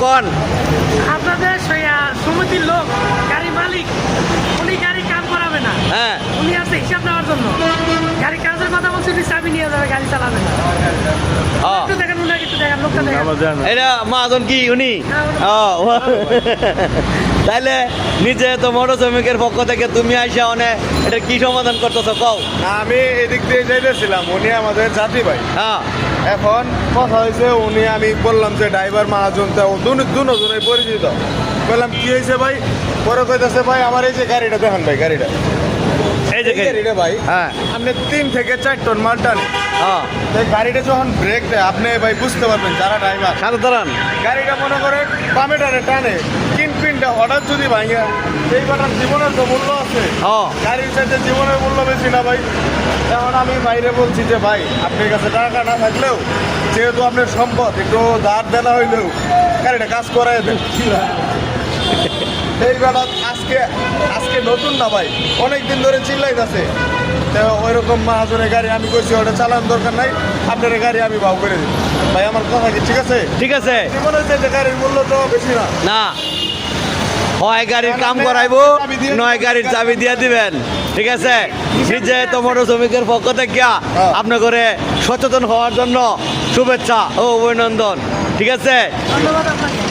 কোন আপনাদের সমিতির লোক গাড়ি মালিক উনি গাড়ি কাম করাবে না। হ্যাঁ উনি আছে হিসাব নেওয়ার জন্য। গাড়ি কাজের কথা বলছে উনি চাবি নিয়ে যাবে, গাড়ি চালাবে না। একটু দেখেন, উনাকে একটু দেখেন, লোকটা দেখেন। এটা মহাজন কি উনি? তাইলে নিজে তো মোটর শ্রমিকের পক্ষ থেকে তুমি আইসা অনেক এটা কি সমাধান করতেছো কও? আমি এদিক দিয়ে যাইতেছিলাম, উনি আমাদের যাত্রী ভাই। হ্যাঁ এখন কথা হয়েছে, আমি বললাম যে ড্রাইভার মহাজন দুজনে পরিচিত। বললাম কি হয়েছে ভাই? পরে কইতেছে ভাই আমার এই যে গাড়িটা দেখেন ভাই, গাড়িটা এই যে গাড়িটা ভাই, হ্যাঁ আপনি 3 থেকে 4 টন মাল টানে। হ্যাঁ তো গাড়িটা যখন ব্রেক দেয় আপনি ভাই বুঝতে পারবেন যারা ড্রাইভার। সাথে দাঁড়ান। গাড়িটা মনে করে বামে টানে পিনটা হঠাৎ যদি ভাঙে, এই কটার জীবনের তো মূল্য আছে। হ্যাঁ গাড়ির সাথে জীবনের মূল্য বেশি না ভাই। এখন আমি বাইরে বলছি যে ভাই আপনার কাছে টাকা না থাকলেও যেহেতু আপনার সম্পদ, একটু ধার দেনা হইলেও গাড়িটা কাজ করাই দেন। এই বেলা আজকে নতুন না ভাই, অনেক দিন ধরে চিল্লাইতেছে। তো ওই রকম মহাজনের গাড়ি আমি কইছি ওটা চালানোর দরকার নাই, আপনার গাড়ি আমি ভাও করে দিই। ভাই আমার কথা কি ঠিক আছে? ঠিক আছে। জীবনের যে গাড়ির মূল্য তো বেশি না। না হয় গাড়ির কাম করাইবো, নয় গাড়ির চাবি দিয়ে দিবেন। ঠিক আছে, নিজে তো মোটর শ্রমিকের পক্ষ থেকে আপনার করে সচেতন হওয়ার জন্য শুভেচ্ছা ও অভিনন্দন। ঠিক আছে, ধন্যবাদ আপনাকে।